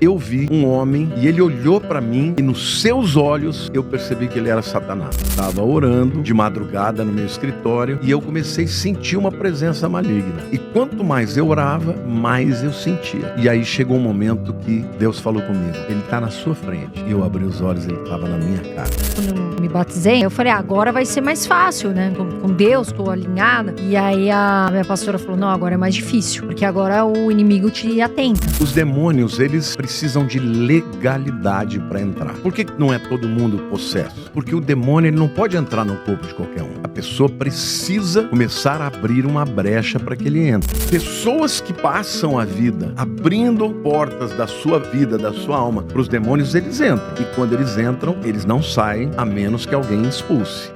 Eu vi um homem e ele olhou para mim e nos seus olhos eu percebi que ele era Satanás. Estava orando de madrugada no meu escritório e eu comecei a sentir uma presença maligna. E quanto mais eu orava, mais eu sentia. E aí chegou um momento que Deus falou comigo: ele está na sua frente. E eu abri os olhos e ele estava na minha cara. Quando eu me batizei, eu falei, agora vai ser mais fácil, né? Com Deus, estou alinhada. E aí a minha pastora falou, não, agora é mais difícil, porque agora o inimigo te atenta. Os demônios, eles precisam de legalidade para entrar. Por que não é todo mundo possesso? Porque o demônio ele não pode entrar no corpo de qualquer um. A pessoa precisa começar a abrir uma brecha para que ele entre. Pessoas que passam a vida abrindo portas da sua vida, da sua alma, para os demônios, eles entram. E quando eles entram, eles não saem a menos que alguém expulse.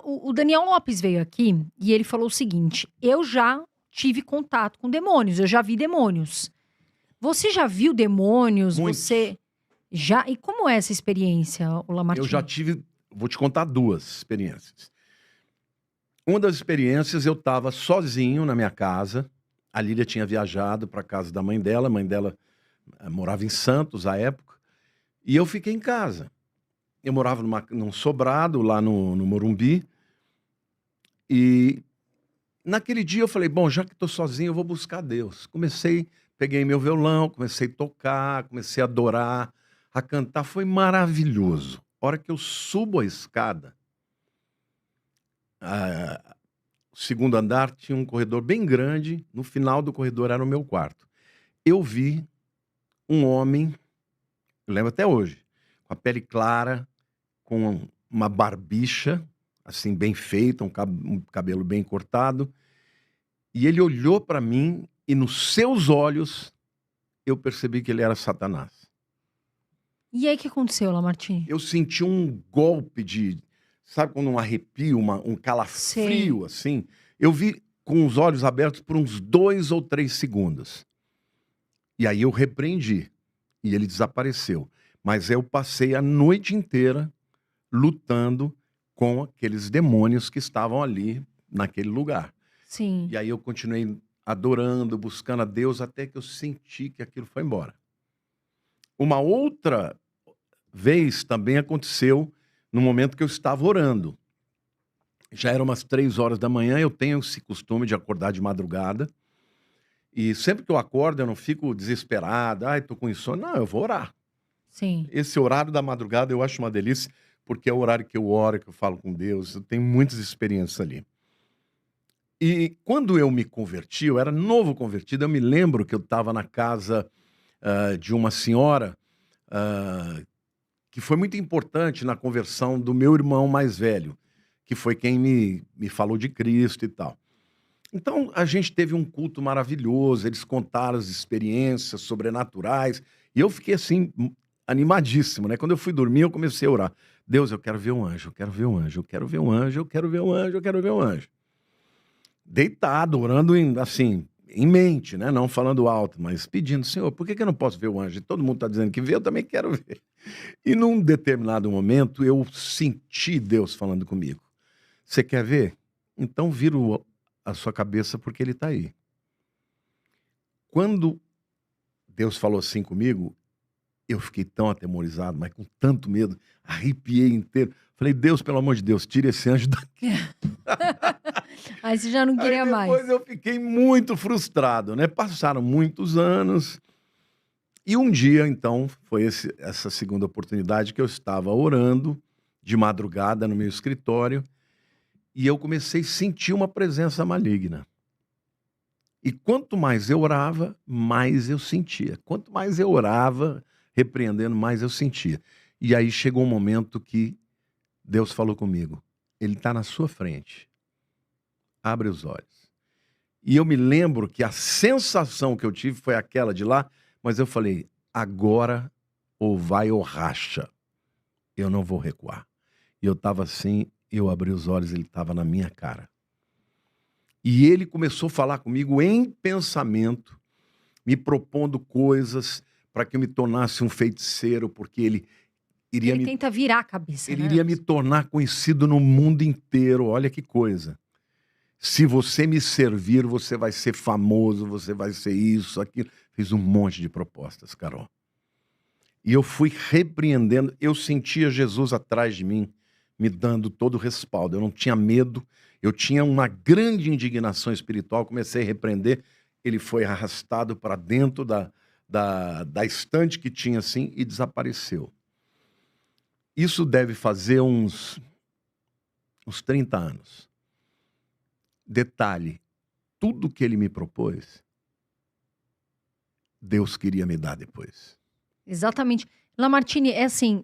O Daniel Lopes veio aqui e ele falou o seguinte: eu já tive contato com demônios, eu já vi demônios. Você já viu demônios? Muitos. Você já? E como é essa experiência, o Lamartine? Eu já tive, vou te contar duas experiências. Uma das experiências, eu estava sozinho na minha casa. A Lília tinha viajado para a casa da mãe dela. A mãe dela morava em Santos à época. E eu fiquei em casa. Eu morava num sobrado lá no Morumbi. E naquele dia eu falei, bom, já que estou sozinho, eu vou buscar Deus. Peguei meu violão, comecei a tocar, comecei a adorar, a cantar. Foi maravilhoso. A hora que eu subo a escada, o segundo andar tinha um corredor bem grande. No final do corredor era o meu quarto. Eu vi um homem, eu lembro até hoje, com a pele clara, com uma barbicha, assim, bem feita, um cabelo bem cortado. E ele olhou para mim e nos seus olhos eu percebi que ele era Satanás. E aí o que aconteceu, Lamartine? Eu senti um golpe de... Sabe quando um arrepio, um calafrio, assim? Eu vi com os olhos abertos por uns 2 ou 3 segundos. E aí eu repreendi. E ele desapareceu. Mas eu passei a noite inteira lutando com aqueles demônios que estavam ali naquele lugar. Sim. E aí eu continuei adorando, buscando a Deus, até que eu senti que aquilo foi embora. Uma outra vez também aconteceu no momento que eu estava orando. Já eram umas 3 horas da manhã, eu tenho esse costume de acordar de madrugada. E sempre que eu acordo, eu não fico desesperado, tô com insônia. Não, eu vou orar. Sim. Esse horário da madrugada eu acho uma delícia, porque é o horário que eu oro, que eu falo com Deus. Eu tenho muitas experiências ali. E quando eu me converti, eu era novo convertido, eu me lembro que eu estava na casa de uma senhora que foi muito importante na conversão do meu irmão mais velho, que foi quem me falou de Cristo e tal. Então, a gente teve um culto maravilhoso, eles contaram as experiências sobrenaturais, e eu fiquei assim, animadíssimo, né? Quando eu fui dormir, eu comecei a orar. Deus, eu quero ver um anjo, eu quero ver um anjo, eu quero ver um anjo, eu quero ver um anjo, eu quero ver um anjo. Deitado, orando assim, em mente, né? Não falando alto, mas pedindo, Senhor, por que eu não posso ver o anjo? Todo mundo está dizendo que vê, eu também quero ver. E num determinado momento, eu senti Deus falando comigo. Você quer ver? Então vira a sua cabeça porque ele está aí. Quando Deus falou assim comigo, eu fiquei tão atemorizado, mas com tanto medo, arrepiei inteiro. Falei, Deus, pelo amor de Deus, tira esse anjo daqui. Aí você já não queria mais. Depois eu fiquei muito frustrado, né? Passaram muitos anos. E um dia, então, foi essa segunda oportunidade que eu estava orando de madrugada no meu escritório e eu comecei a sentir uma presença maligna. E quanto mais eu orava, mais eu sentia. Quanto mais eu orava, repreendendo, mais eu sentia. E aí chegou um momento que Deus falou comigo. Ele está na sua frente. Abre os olhos. E eu me lembro que a sensação que eu tive foi aquela de lá, mas eu falei, agora ou vai ou racha. Eu não vou recuar. E eu estava assim, eu abri os olhos, ele estava na minha cara. E ele começou a falar comigo em pensamento, me propondo coisas para que eu me tornasse um feiticeiro, porque ele tenta virar a cabeça, ele né? iria me tornar conhecido no mundo inteiro. Olha que coisa. Se você me servir, você vai ser famoso, você vai ser isso, aquilo. Fiz um monte de propostas, Carol. E eu fui repreendendo, eu sentia Jesus atrás de mim, me dando todo o respaldo. Eu não tinha medo, eu tinha uma grande indignação espiritual, comecei a repreender, ele foi arrastado para dentro da estante que tinha assim e desapareceu. Isso deve fazer uns 30 anos. Detalhe, tudo que ele me propôs, Deus queria me dar depois. Exatamente. Lamartine, é assim,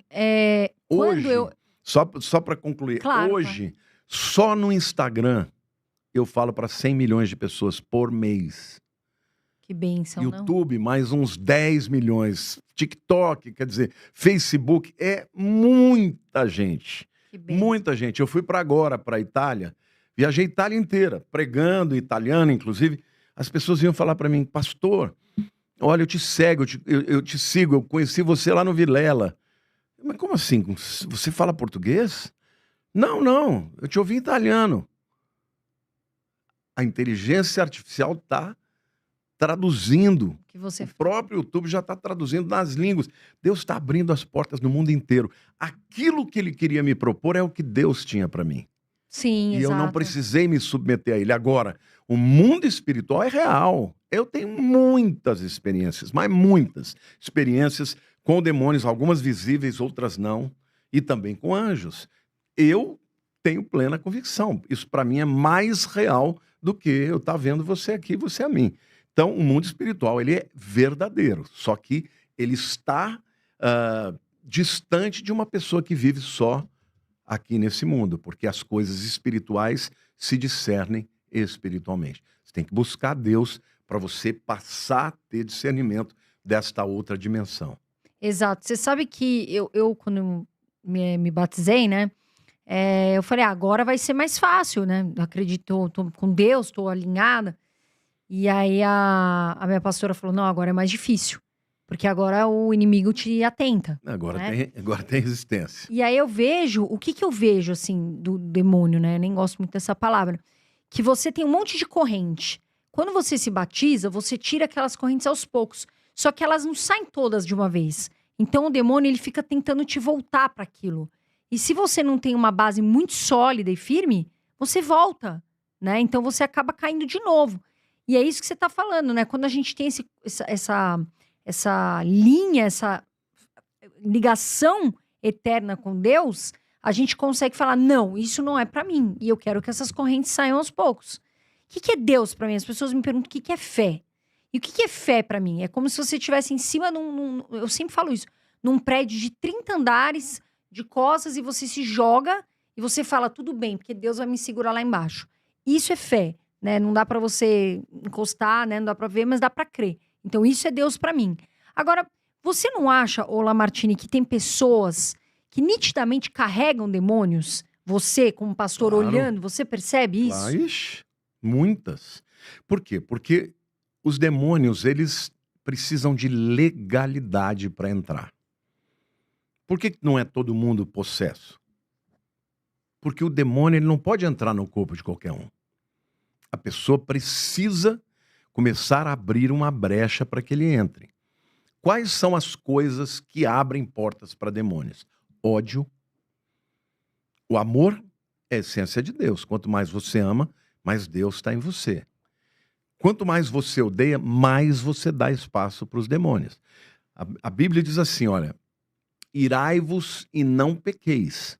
quando Hoje, eu... só para concluir, Claro, hoje, só no Instagram, eu falo para 100 milhões de pessoas por mês. Que bênção, não? YouTube, mais uns 10 milhões. TikTok, quer dizer, Facebook, é muita gente. Que bênção. Muita gente. Eu fui para a Itália, viajei a Itália inteira, pregando italiano, inclusive. As pessoas iam falar para mim, pastor, olha, eu te sigo, eu conheci você lá no Vilela. Mas como assim? Você fala português? Não, eu te ouvi em italiano. A inteligência artificial está traduzindo. Que você... O próprio YouTube já está traduzindo nas línguas. Deus está abrindo as portas no mundo inteiro. Aquilo que ele queria me propor é o que Deus tinha para mim. Sim, E exato. eu não precisei me submeter a ele. Agora, o mundo espiritual é real. Eu tenho muitas experiências, mas muitas experiências com demônios, algumas visíveis, outras não, e também com anjos. Eu tenho plena convicção. Isso para mim é mais real do que eu estar vendo você aqui, você a mim. Então, o mundo espiritual, ele é verdadeiro, só que ele está distante de uma pessoa que vive só aqui nesse mundo, porque as coisas espirituais se discernem espiritualmente. Você tem que buscar Deus para você passar a ter discernimento desta outra dimensão. Exato. Você sabe que eu quando me batizei, né? Eu falei, agora vai ser mais fácil, né? Eu acredito, tô com Deus, tô alinhada. E aí a minha pastora falou, não, agora é mais difícil. Porque agora o inimigo te atenta. Agora, né? agora tem resistência. E aí eu vejo, o que eu vejo, assim, do demônio, né? Eu nem gosto muito dessa palavra. Que você tem um monte de corrente. Quando você se batiza, você tira aquelas correntes aos poucos. Só que elas não saem todas de uma vez. Então o demônio, ele fica tentando te voltar para aquilo. E se você não tem uma base muito sólida e firme, você volta, né? Então você acaba caindo de novo. E é isso que você tá falando, né? Quando a gente tem essa linha, essa ligação eterna com Deus, a gente consegue falar, não, isso não é para mim. E eu quero que essas correntes saiam aos poucos. O que é Deus para mim? As pessoas me perguntam o que é fé. E o que é fé para mim? É como se você estivesse em cima eu sempre falo isso, num prédio de 30 andares de costas e você se joga e você fala, tudo bem, porque Deus vai me segurar lá embaixo. Isso é fé, né? Não dá para você encostar, né? Não dá para ver, mas dá para crer. Então isso é Deus para mim. Agora, você não acha, ô Lamartine, que tem pessoas que nitidamente carregam demônios? Você, como pastor, Claro. olhando, você percebe isso? Claro, ixi, muitas. Por quê? Porque os demônios, eles precisam de legalidade para entrar. Por que não é todo mundo possesso? Porque o demônio, ele não pode entrar no corpo de qualquer um. A pessoa precisa começar a abrir uma brecha para que ele entre. Quais são as coisas que abrem portas para demônios? Ódio. O amor é a essência de Deus. Quanto mais você ama, mais Deus está em você. Quanto mais você odeia, mais você dá espaço para os demônios. A Bíblia diz assim, olha, irai-vos e não pequeis.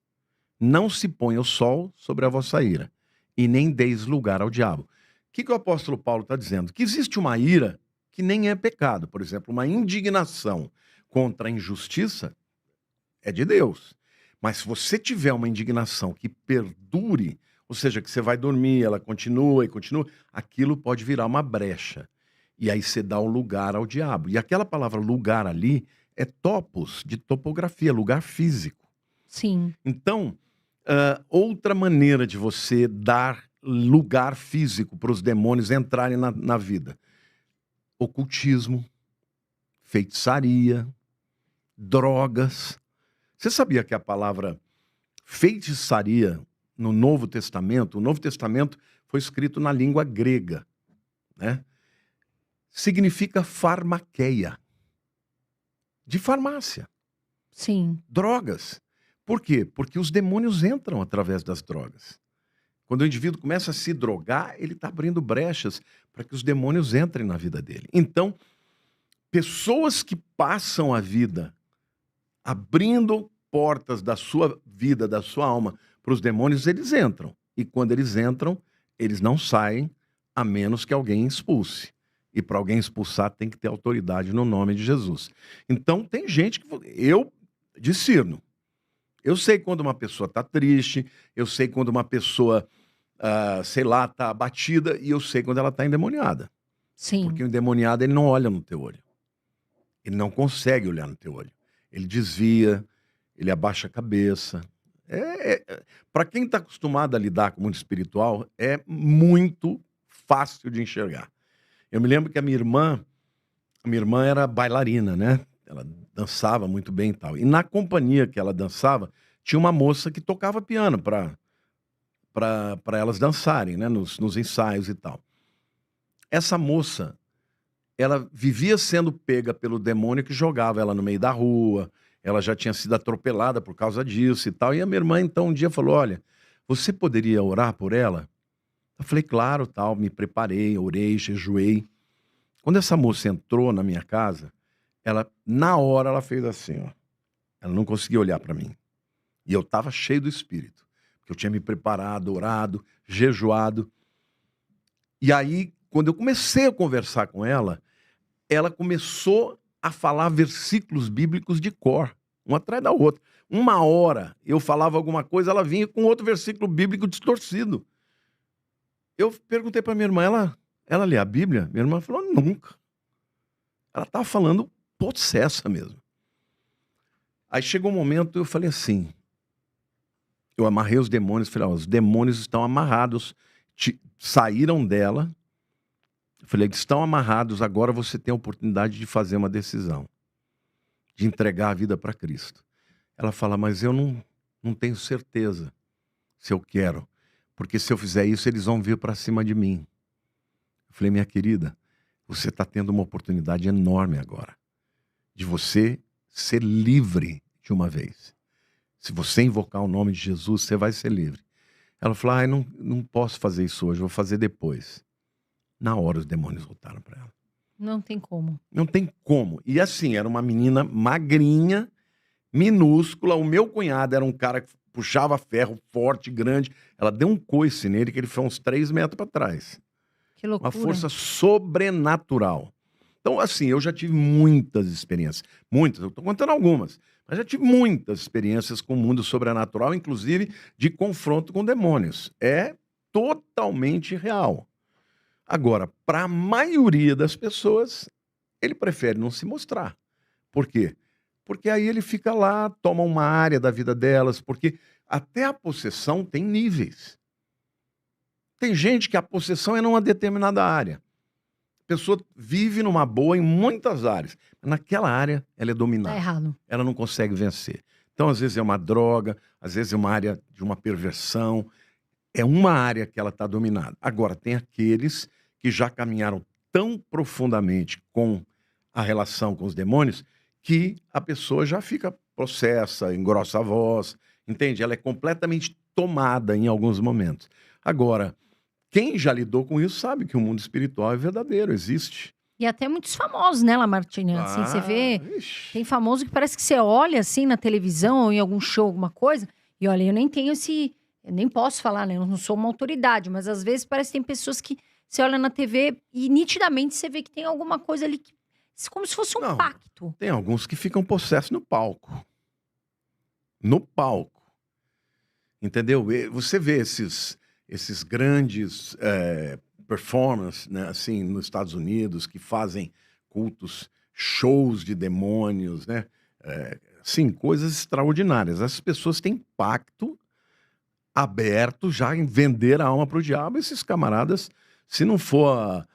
Não se ponha o sol sobre a vossa ira, e nem deis lugar ao diabo. O que o apóstolo Paulo está dizendo? Que existe uma ira que nem é pecado. Por exemplo, uma indignação contra a injustiça é de Deus. Mas se você tiver uma indignação que perdure, ou seja, que você vai dormir, ela continua e continua, aquilo pode virar uma brecha. E aí você dá um lugar ao diabo. E aquela palavra lugar ali é topos, de topografia, lugar físico. Sim. Então, outra maneira de você dar lugar físico para os demônios entrarem na vida. Ocultismo, feitiçaria, drogas. Você sabia que a palavra feitiçaria no Novo Testamento, o Novo Testamento foi escrito na língua grega, né? Significa farmaqueia, de farmácia, Sim. drogas. Por quê? Porque os demônios entram através das drogas. Quando o indivíduo começa a se drogar, ele está abrindo brechas para que os demônios entrem na vida dele. Então, pessoas que passam a vida abrindo portas da sua vida, da sua alma, para os demônios, eles entram. E quando eles entram, eles não saem, a menos que alguém expulse. E para alguém expulsar, tem que ter autoridade no nome de Jesus. Então, tem gente que... Eu discerno. Eu sei quando uma pessoa está triste, eu sei quando uma pessoa, sei lá, está abatida, e eu sei quando ela está endemoniada. Sim. Porque o endemoniado, ele não olha no teu olho. Ele não consegue olhar no teu olho. Ele desvia, ele abaixa a cabeça. Para quem está acostumado a lidar com o mundo espiritual, é muito fácil de enxergar. Eu me lembro que a minha irmã era bailarina, né? Ela dançava muito bem e tal. E na companhia que ela dançava, tinha uma moça que tocava piano para elas dançarem, né? Nos ensaios e tal. Essa moça, ela vivia sendo pega pelo demônio que jogava ela no meio da rua. Ela já tinha sido atropelada por causa disso e tal. E a minha irmã, então, um dia falou: olha, você poderia orar por ela? Eu falei, claro, tal. Me preparei, orei, jejuei. Quando essa moça entrou na minha casa, na hora, ela fez assim, ó. Ela não conseguia olhar para mim. E eu estava cheio do Espírito. Porque eu tinha me preparado, orado, jejuado. E aí, quando eu comecei a conversar com ela começou a falar versículos bíblicos de cor, um atrás da outra. Uma hora eu falava alguma coisa, ela vinha com outro versículo bíblico distorcido. Eu perguntei para minha irmã, ela lê a Bíblia? Minha irmã falou, nunca. Ela estava falando possessa mesmo. Aí chegou um momento, eu falei assim, eu amarrei os demônios, falei, os demônios estão amarrados, saíram dela. Eu falei, eles estão amarrados, agora você tem a oportunidade de fazer uma decisão, de entregar a vida para Cristo. Ela fala, mas eu não tenho certeza se eu quero, porque se eu fizer isso, eles vão vir para cima de mim. Eu falei, minha querida, você está tendo uma oportunidade enorme agora, de você ser livre de uma vez. Se você invocar o nome de Jesus, você vai ser livre. Ela falou, não posso fazer isso hoje, vou fazer depois. Na hora os demônios voltaram para ela. Não tem como. Não tem como. E assim, era uma menina magrinha, minúscula. O meu cunhado era um cara que puxava ferro, forte, grande. Ela deu um coice nele que ele foi uns 3 metros para trás. Que loucura. Uma força sobrenatural. Então, assim, eu já tive muitas experiências. Muitas, eu estou contando algumas. Mas já tive muitas experiências com o mundo sobrenatural, inclusive de confronto com demônios. É totalmente real. Agora, para a maioria das pessoas, ele prefere não se mostrar. Por quê? Porque aí ele fica lá, toma uma área da vida delas, porque até a possessão tem níveis. Tem gente que a possessão é numa determinada área. A pessoa vive numa boa em muitas áreas. Mas naquela área, ela é dominada. Tá errado. Ela não consegue vencer. Então, às vezes é uma droga, às vezes é uma área de uma perversão. É uma área que ela está dominada. Agora, tem aqueles que já caminharam tão profundamente com a relação com os demônios que a pessoa já fica possessa, engrossa a voz, entende? Ela é completamente tomada em alguns momentos. Agora, quem já lidou com isso sabe que o mundo espiritual é verdadeiro, existe. E até muitos famosos, né, Lamartine? Assim, você vê, tem famoso que parece que você olha assim na televisão ou em algum show, alguma coisa, e olha, eu nem tenho esse... Eu nem posso falar, né? Eu não sou uma autoridade, mas às vezes parece que tem pessoas que você olha na TV e nitidamente você vê que tem alguma coisa ali que... Como se fosse um pacto. Tem alguns que ficam possessos no palco. No palco. Entendeu? Você vê esses grandes performances, né, assim, nos Estados Unidos, que fazem cultos, shows de demônios, né? Assim, coisas extraordinárias. Essas pessoas têm pacto aberto já em vender a alma para o diabo. Esses camaradas, se não for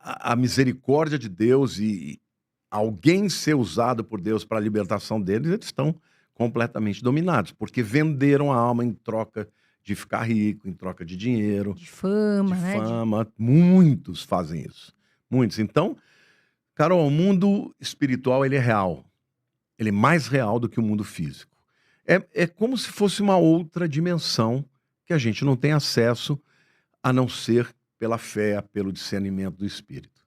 a misericórdia de Deus e alguém ser usado por Deus para a libertação deles, eles estão completamente dominados, porque venderam a alma em troca de ficar rico em troca de dinheiro, De fama, de né? fama. Muitos fazem isso. Muitos. Então, Carol, o mundo espiritual, ele é real. Ele é mais real do que o mundo físico. É como se fosse uma outra dimensão que a gente não tem acesso a não ser pela fé, pelo discernimento do Espírito.